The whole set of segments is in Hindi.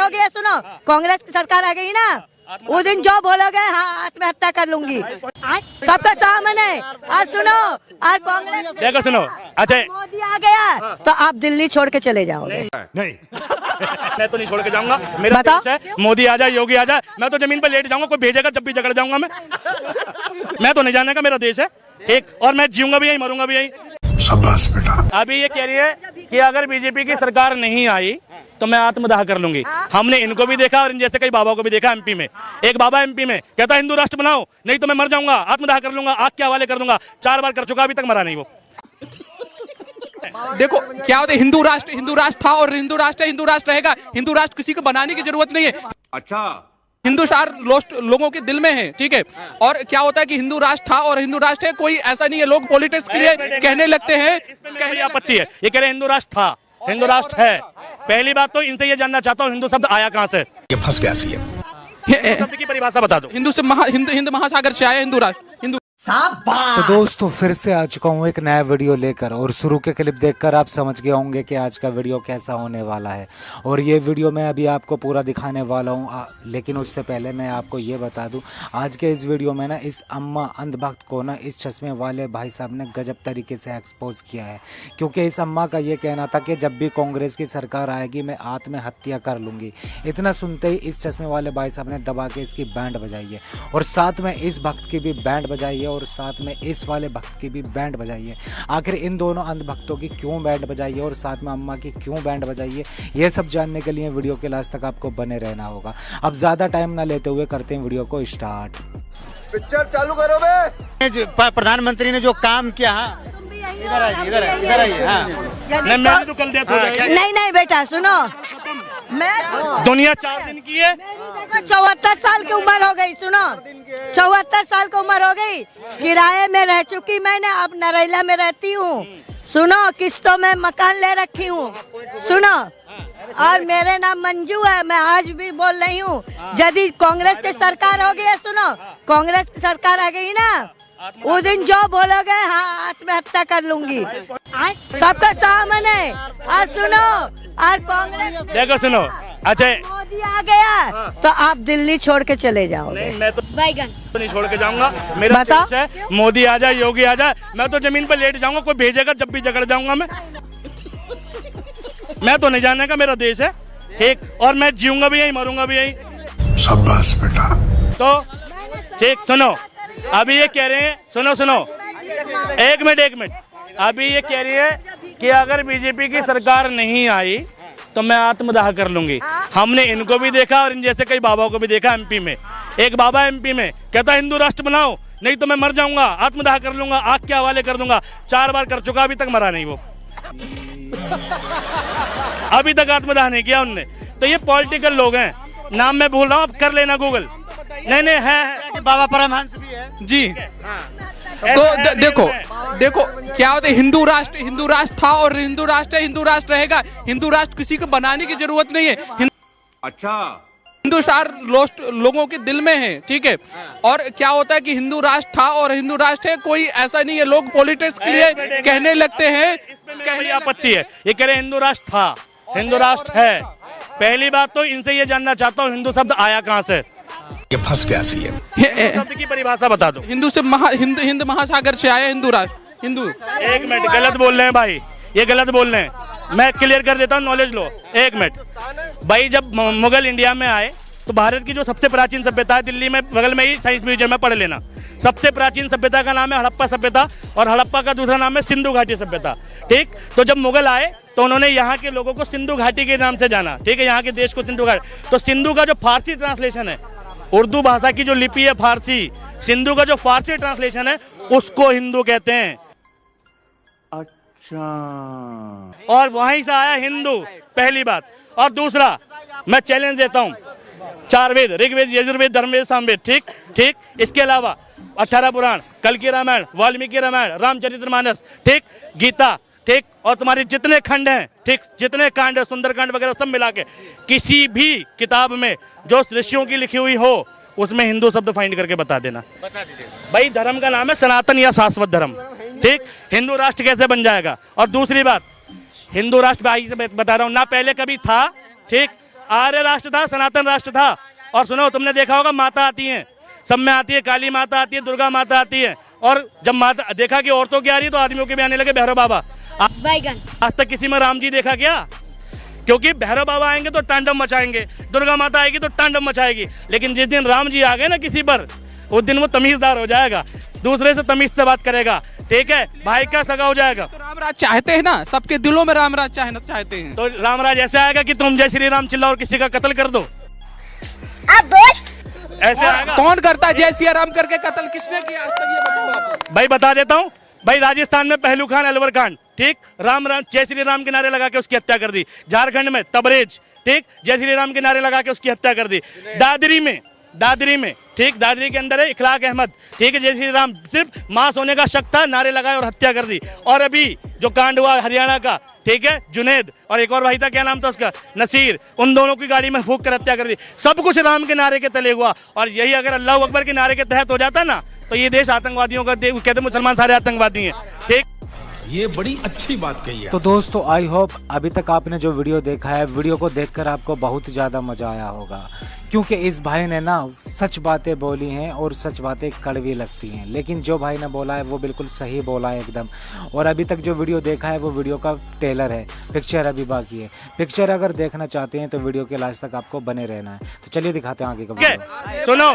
हो गया, सुनो कांग्रेस की सरकार आ गई ना, उस दिन जो बोलोगे हाँ आत्महत्या कर लूंगी सबका सामने। और सुनो और कांग्रेस देखो सुनो, अच्छा मोदी आ गया तो आप दिल्ली छोड़ के चले जाओगे। नहीं मैं तो नहीं छोड़ के जाऊंगा, मेरा देश है। मोदी आ जाए, योगी आ जाए, मैं तो जमीन पर लेट जाऊंगा, कोई भेजेगा जब भी झगड़ जाऊंगा मैं तो नहीं जाने का, मेरा देश है ठीक, और मैं जीऊंगा भी यही, मरूंगा भी यही। शाबाश बेटा। अभी ये कह रही है कि अगर बीजेपी की सरकार नहीं आई तो मैं आत्मदाह कर लूंगी। हमने इनको भी देखा और इन जैसे कई बाबा को भी देखा एमपी में। एक बाबा एमपी में कहता हिंदू राष्ट्र बनाओ, नहीं तो मैं मर जाऊंगा, आत्मदाह कर लूंगा, आग के हवाले कर दूंगा। 4 बार कर चुका, अभी तक मरा नहीं वो। देखो क्या होता है, हिंदू राष्ट्र था और हिंदू राष्ट्र है, हिंदू राष्ट्र रहेगा। हिंदू राष्ट्र किसी को बनाने की जरूरत नहीं है। अच्छा, हिंदू राष्ट्र लोगों के दिल में है, ठीक है। और क्या होता है कि हिंदू राष्ट्र था और हिंदू राष्ट्र है, कोई ऐसा नहीं है। लोग पॉलिटिक्स के लिए कहने लगते हैं, कहने आपत्ति है। ये कह रहे हिंदू राष्ट्र था, हिंदू राष्ट्र है। पहली बात तो इनसे ये जानना चाहता हूँ हिंदू शब्द आया कहाँ से? ये फंस गया सीएम। शब्द की परिभाषा बता दो। हिंद महासागर से आया हिंदू राष्ट्र, हिंदू। तो दोस्तों फिर से आ चुका हूँ एक नया वीडियो लेकर, और शुरू के क्लिप देखकर आप समझ गए होंगे कि आज का वीडियो कैसा होने वाला है। और ये वीडियो मैं अभी आपको पूरा दिखाने वाला हूँ, लेकिन उससे पहले मैं आपको ये बता दूँ, आज के इस वीडियो में ना इस अम्मा अंधभक्त को ना इस चश्मे वाले भाई साहब ने गजब तरीके से एक्सपोज किया है। क्योंकि इस अम्मा का ये कहना था कि जब भी कांग्रेस की सरकार आएगी मैं आत्महत्या कर लूँगी। इतना सुनते ही इस चश्मे वाले भाई साहब ने दबा के इसकी बैंड बजाई है, और साथ में इस भक्त की भी बैंड बजाई है, और साथ में इस वाले भक्त की भी बैंड बजाई है। आखिर इन दोनों अंध भक्तों की क्यों बैंड बजाई है और साथ में अम्मा की क्यों बैंड बजाई है, ये सब जानने के लिए वीडियो के लास्ट तक आपको बने रहना होगा। अब ज़्यादा टाइम ना लेते हुए करते हैं वीडियो को स्टार्ट। पिक्चर चालू करो बे। प्रधानमंत्री ने जो काम किया, इधर आइए। मैं तो कल देता हूँ। नहीं बेटा सुनो, मैं दुनिया 4 दिन की है। मेरी देखो 74 साल की उम्र हो गई, सुनो 74 साल की उम्र हो गई। किराए में रह चुकी मैंने, अब नरेला में रहती हूँ। सुनो किस्तों में मकान ले रखी हूँ, सुनो। और मेरे नाम मंजू है, मैं आज भी बोल रही हूँ यदि कांग्रेस की सरकार हो गई, सुनो कांग्रेस की सरकार आ गई ना, उस दिन जो बोलोगे हाँ आत्महत्या कर लूंगी सबका सामने। और सुनो और कांग्रेस देखो सुनो, अच्छा मोदी आ गया तो आप दिल्ली छोड़ के चले जाओगे। मैं तो नहीं छोड़ के जाऊंगा, मेरा देश है। मोदी आ जाए, योगी आ जाए, मैं तो जमीन पर लेट जाऊंगा, कोई भेजेगा जब भी झगड़ जाऊंगा मैं तो नहीं जाने का, मेरा देश है ठीक, और मैं जीऊंगा भी यही, मरूंगा भी यही। शाबाश बेटा। तो ठीक सुनो, अभी ये कह रहे हैं, सुनो एक मिनट, अभी ये कह रही है कि अगर बीजेपी की सरकार नहीं आई तो मैं आत्मदाह कर लूंगी। हमने इनको भी देखा और इन जैसे कई बाबा को भी देखा एमपी में। एक बाबा एमपी में कहता हिंदू राष्ट्र बनाओ, नहीं तो मैं मर जाऊंगा, आत्मदाह कर लूंगा, आग के हवाले कर दूंगा। 4 बार कर चुका, अभी तक मरा नहीं वो। अभी तक आत्मदाह नहीं किया उनने। तो ये पॉलिटिकल लोग हैं, नाम मैं भूल रहा हूँ, आप कर लेना गूगल। नहीं है बाबा परमहंस भी है जी। तो देखो क्या होता है, हिंदू राष्ट्र था और हिंदू राष्ट्र है, हिंदू राष्ट्र रहेगा। हिंदू राष्ट्र किसी को बनाने की जरूरत नहीं है। अच्छा, हिंदू राष्ट्र लोगों के दिल में है, ठीक है। और क्या होता है कि हिंदू राष्ट्र था और हिंदू राष्ट्र है, कोई ऐसा नहीं है। लोग पॉलिटिक्स के लिए कहने लगते हैं, कहने आपत्ति है। ये कह रहे हिंदू राष्ट्र था, हिंदू राष्ट्र है। पहली बात तो इनसे ये जानना चाहता हूँ हिंदू शब्द आया कहाँ से? ये फंस गया सीएम। शब्द की परिभाषा बता दो। हिंद महासागर से आया हिंदू राष्ट्र, हिंदू। एक मिनट, गलत बोल रहे हैं भाई, ये गलत बोल रहे हैं। मैं क्लियर कर देता हूँ, नॉलेज लो। एक मिनट भाई, जब मुगल इंडिया में आए तो भारत की जो सबसे प्राचीन सभ्यता है, दिल्ली में बगल में ही साइंस म्यूजियम में पढ़ लेना। सबसे प्राचीन सभ्यता का नाम है हड़प्पा सभ्यता, और हड़प्पा का दूसरा नाम है सिंधु घाटी सभ्यता, ठीक। तो जब मुगल आए तो उन्होंने यहाँ के लोगों को सिंधु घाटी के नाम से जाना, ठीक है, यहाँ के देश को सिंधु घाटी। तो सिंधु का जो फारसी ट्रांसलेशन है, उर्दू भाषा की जो लिपि है फारसी, सिंधु का जो फारसी ट्रांसलेशन है उसको हिंदू कहते हैं। अच्छा, और वहीं से आया हिंदू, पहली बात। और दूसरा, मैं चैलेंज देता हूँ, 4 वेद, ऋग्वेद, यजुर्वेद, धर्मवेद, सामवेद, ठीक। इसके अलावा 18 पुराण, कल की रामायण, वाल्मीकि रामायण, रामचरितमानस, ठीक, गीता, ठीक, और तुम्हारे जितने खंड हैं, ठीक, जितने कांड है, सुंदरकांड वगैरह सब मिला के किसी भी किताब में जो ऋषियों की लिखी हुई हो उसमें हिंदू शब्द फाइंड करके बता देना। बता दीजिए भाई, धर्म का नाम है सनातन या शाश्वत धर्म, ठीक। हिंदू राष्ट्र कैसे बन जाएगा? और दूसरी बात, हिंदू राष्ट्र भाई से बता रहा हूँ ना, पहले कभी था, ठीक, आर्य राष्ट्र था, सनातन राष्ट्र था। और सुनो, तुमने देखा होगा माता आती हैं, सब में आती है, काली माता आती है, दुर्गा माता आती है। और जब माता देखा कि औरतों की आ रही है तो आदमियों के भी आने लगे भैरव बाबा। आज तक किसी में राम जी देखा क्या? क्योंकि भैरव बाबा आएंगे तो तांडव मचाएंगे, दुर्गा माता आएगी तो तांडव मचाएगी। लेकिन जिस दिन राम जी आ गए ना किसी पर, उस दिन वो तमीजदार हो जाएगा, दूसरे से तमीज से बात करेगा, ठीक है, भाई का सगा हो जाएगा। तो रामराज चाहते हैं ना, सबके दिलों में रामराज चाहते हैं। तो रामराज ऐसे आएगा कि तुम जय श्री राम चिल्लाओ और किसी का कत्ल कर दो, ऐसे आएगा। कौन करता है जय श्री राम करके कत्ल? किसने किया आज तक, ये बताओ आप। भाई बता देता हूँ भाई, राजस्थान में पहलू खान अलवर कांड, ठीक, राम जय श्री राम के नारे लगा के उसकी हत्या कर दी। झारखंड में तबरेज, ठीक, जय श्री राम के नारे लगा के उसकी हत्या कर दी। दादरी में ठीक, दादरी के अंदर है इखलाक अहमद, ठीक है, जय श्री राम, सिर्फ मां सोने का शक था, नारे लगाए और हत्या कर दी। और अभी जो कांड हुआ हरियाणा का, ठीक है, जुनेद और एक और भाई था, क्या नाम था उसका, नसीर, उन दोनों की गाड़ी में फूंक कर हत्या कर दी। सब कुछ राम के नारे के तले हुआ। और यही अगर अल्लाह अकबर के नारे के तहत हो जाता ना, तो ये देश आतंकवादियों का, कहते मुसलमान सारे आतंकवादी हैं, ठीक। ये बड़ी अच्छी बात कही है। तो दोस्तों आई होप अभी तक आपने जो वीडियो देखा है, वीडियो को देखकर आपको बहुत ज़्यादा मज़ा आया होगा, क्योंकि इस भाई ने ना सच बातें बोली हैं और सच बातें कड़वी लगती हैं, लेकिन जो भाई ने बोला है वो बिल्कुल सही बोला है एकदम। और अभी तक जो वीडियो देखा है वो वीडियो का ट्रेलर है, पिक्चर अभी बाकी है। पिक्चर अगर देखना चाहते हैं तो वीडियो के लास्ट तक आपको बने रहना है। तो चलिए दिखाते हैं आगे का वीडियो। सुनो,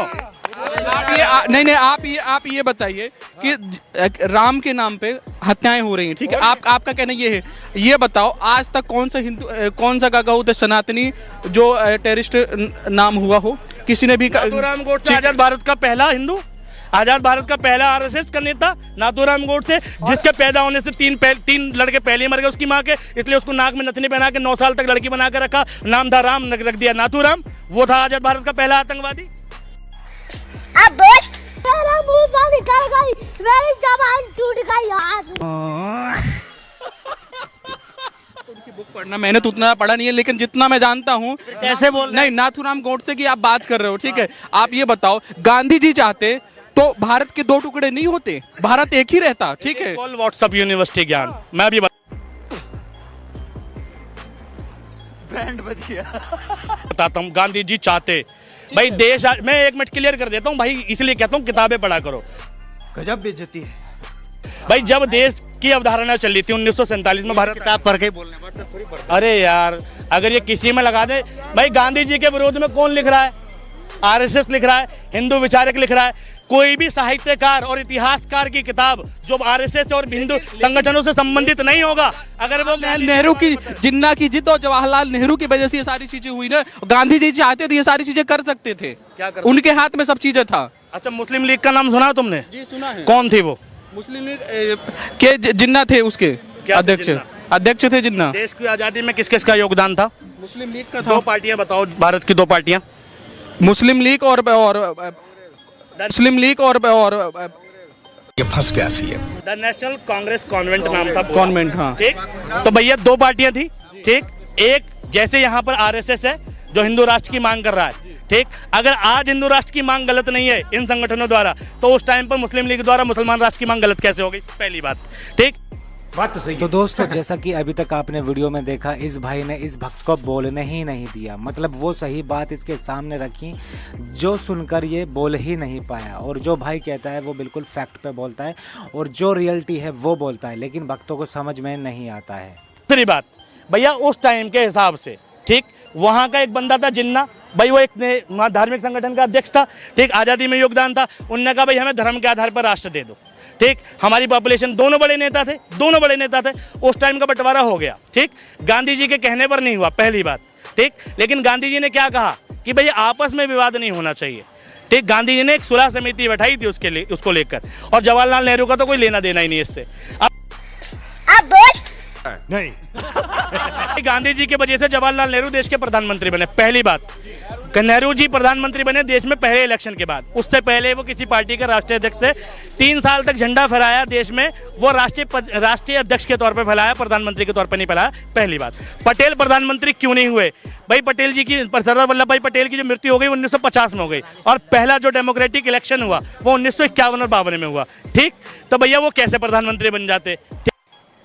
आप ये बताइए कि राम के नाम पे हत्याएं हो रही हैं, ठीक है, आपका कहना ये है, ये बताओ आज तक कौन सा का सनातनी जो टेररिस्ट नाम हुआ हो, किसी ने भी? नाथूराम गोडसे आजाद भारत का पहला हिंदू, आजाद भारत का पहला आरएसएस का नेता नाथूराम गोडसे, जिसके पैदा होने से तीन लड़के पहले मर गए उसकी माँ के, इसलिए उसको नाक में नथनी पहना के 9 साल तक लड़की बना के रखा, नाम था राम, रख दिया नाथूराम। वो था आजाद भारत का पहला आतंकवादी। मेरा मुंह से निकल गई, मेरी जबान टूट गई यार। उनकी बुक पढ़ना, मैंने तो उतना पढ़ा नहीं है, लेकिन जितना मैं जानता हूँ, कैसे बोल रहे हैं? नहीं, नाथूराम गोडसे की आप बात कर रहे हो, ठीक है, आप ये बताओ, गांधी जी चाहते तो भारत के 2 टुकड़े नहीं होते, भारत एक ही रहता, ठीक है। व्हाट्सएप यूनिवर्सिटी ज्ञान, मैं भी बताता हूँ, गांधी जी चाहते भाई देश, मैं 1 मिनट क्लियर कर देता हूँ भाई, इसलिए कहता हूँ किताबें पढ़ा करो। गजब बेइज्जती है भाई, जब देश की अवधारणा चल रही थी 1947 में, भारत, किताब पढ़ के बोलने, व्हाट्सएप थोड़ी पढ़ते। अरे यार अगर ये किसी में लगा दे, भाई गांधी जी के विरोध में कौन लिख रहा है? आरएसएस लिख रहा है, हिंदू विचारक लिख रहा है। कोई भी साहित्यकार और इतिहासकार की किताब जो आरएसएस और हिंदू संगठनों से संबंधित नहीं होगा, अगर वो नेहरू की, जिन्ना की जिद और जवाहरलाल नेहरू की वजह से ये सारी चीजें हुई ना, गांधी जी चाहते तो ये सारी चीजें कर सकते थे, क्या कर उनके हाथ में सब चीजें था। अच्छा, मुस्लिम लीग का नाम सुना तुमने? जी सुना है। कौन थी वो? मुस्लिम लीग के जिन्ना थे, उसके अध्यक्ष थे जिन्ना। देश की आजादी में किस किस का योगदान था? मुस्लिम लीग का था। 2 पार्टियां बताओ, भारत की 2 पार्टियां। मुस्लिम लीग और मुस्लिम लीग और ये फंस गया CM. The national Congress convent नाम था, कॉन्वेंट, हाँ, ठीक। तो भैया 2 पार्टियां थी, ठीक। एक जैसे यहाँ पर आरएसएस है जो हिंदू राष्ट्र की मांग कर रहा है, ठीक। अगर आज हिंदू राष्ट्र की मांग गलत नहीं है इन संगठनों द्वारा, तो उस टाइम पर मुस्लिम लीग द्वारा मुसलमान राष्ट्र की मांग गलत कैसे हो गई? पहली बात, ठीक। बात तो सही है। तो दोस्तों जैसा कि अभी तक आपने वीडियो में देखा, इस भाई ने इस भक्त को बोलने ही नहीं दिया, मतलब वो सही बात इसके सामने रखी जो सुनकर ये बोल ही नहीं पाया। और जो भाई कहता है वो बिल्कुल फैक्ट पे बोलता है और जो रियलिटी है वो बोलता है, लेकिन भक्तों को समझ में नहीं आता है। दूसरी बात भैया, उस टाइम के हिसाब से, ठीक, वहाँ का एक बंदा था जिन्ना, भाई वो एक धार्मिक संगठन का अध्यक्ष था, ठीक, आज़ादी में योगदान था। उनने कहा भाई हमें धर्म के आधार पर राष्ट्र दे दो, ठीक। हमारी पॉपुलेशन, दोनों बड़े नेता थे, उस टाइम का बंटवारा हो गया, ठीक। गांधी जी के कहने पर नहीं हुआ, पहली बात, ठीक। लेकिन गांधी जी ने क्या कहा कि भाई आपस में विवाद नहीं होना चाहिए, ठीक। गांधी जी ने एक सुलह समिति बैठाई थी उसको लेकर, और जवाहरलाल नेहरू का तो कोई लेना देना ही नहीं इससे। अब बोल नहीं गांधी जी की वजह से जवाहरलाल नेहरू देश के प्रधानमंत्री बने, पहली बात। नेहरू जी प्रधानमंत्री बने देश में पहले इलेक्शन के बाद, उससे पहले वो किसी पार्टी के राष्ट्रीय अध्यक्ष थे। 3 साल तक झंडा फहराया देश में, वो राष्ट्रीय अध्यक्ष के तौर पर फैलाया, प्रधानमंत्री के तौर पर नहीं फैलाया, पहली बात। पटेल प्रधानमंत्री क्यों नहीं हुए? भाई पटेल जी की, सरदार वल्लभ भाई पटेल की जो मृत्यु हो गई 1950 में हो गई, और पहला जो डेमोक्रेटिक इलेक्शन हुआ वो 1951 और 52 में हुआ, ठीक। तो भैया वो कैसे प्रधानमंत्री बन जाते?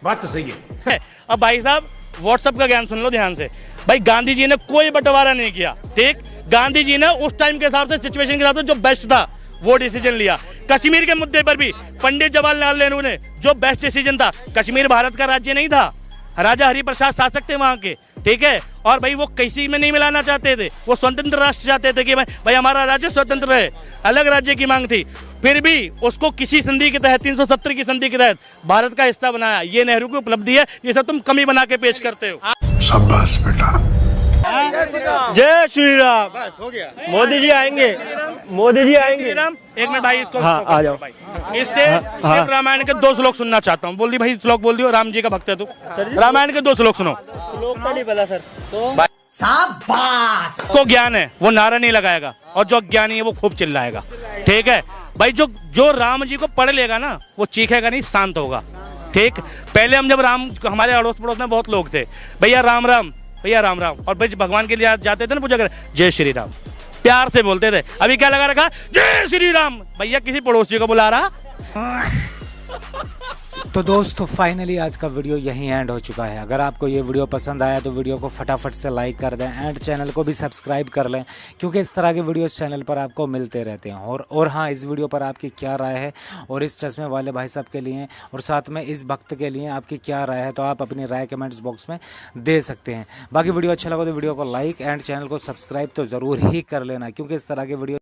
बात तो सही है। अब भाई साहब व्हाट्सएप का ज्ञान सुन लो ध्यान से। भाई गांधी जी ने कोई बंटवारा नहीं किया, ठीक। गांधी जी ने उस टाइम के हिसाब से, सिचुएशन के हिसाब से जो बेस्ट था वो डिसीजन लिया। कश्मीर के मुद्दे पर भी पंडित जवाहरलाल नेहरू ने जो बेस्ट डिसीजन था, कश्मीर भारत का राज्य नहीं था, राजा हरिप्रसाद शासक थे वहां के, ठीक है। और भाई वो किसी में नहीं मिलाना चाहते थे, वो स्वतंत्र राष्ट्र चाहते थे कि भाई हमारा राज्य स्वतंत्र रहे, अलग राज्य की मांग थी। फिर भी उसको किसी संधि के तहत, 370 की संधि के तहत भारत का हिस्सा बनाया। ये नेहरू की उपलब्धि है, ये सब तुम कमी बना के पेश करते हो। शाबाश बेटा। जय श्री राम। बस हो गया। मोदी जी आएंगे, मोदी जी आएंगे। राम एक मिनट भाई, इसको हाँ, आ जाओ। इससे सिर्फ रामायण के 2 श्लोक सुनना चाहता हूँ। बोल दी भाई, श्लोक बोल दियो, राम जी का भक्त है तू, रामायण के 2 श्लोक सुनो। श्लोक तो नहीं पता सर। तो शाबाश, को ज्ञान है वो नारा नहीं लगाएगा, और जो अज्ञानी है वो खूब चिल्लाएगा, ठीक है भाई। जो राम जी को पढ़ लेगा ना, वो चीखेगा नहीं, शांत होगा, ठीक। पहले हम जब राम, हमारे अड़ोस पड़ोस में बहुत लोग थे, भैया राम राम, भैया राम राम, और भाई भगवान के लिए जाते थे ना पूजा कर, जय श्री राम, प्यार से बोलते थे। अभी क्या लगा रखा, जय श्री राम, भैया किसी पड़ोसी को बुला रहा। तो दोस्तों फाइनली आज का वीडियो यहीं एंड हो चुका है। अगर आपको ये वीडियो पसंद आया तो वीडियो को फटाफट से लाइक कर दें एंड चैनल को भी सब्सक्राइब कर लें, क्योंकि इस तरह के वीडियो इस चैनल पर आपको मिलते रहते हैं। और हाँ, इस वीडियो पर आपकी क्या राय है, और इस चश्मे वाले भाई साहब के लिए और साथ में इस भक्त के लिए आपकी क्या राय है, तो आप अपनी राय कमेंट्स बॉक्स में दे सकते हैं। बाकी वीडियो अच्छा लगा तो वीडियो को लाइक एंड चैनल को सब्सक्राइब तो ज़रूर ही कर लेना, क्योंकि इस तरह के वीडियो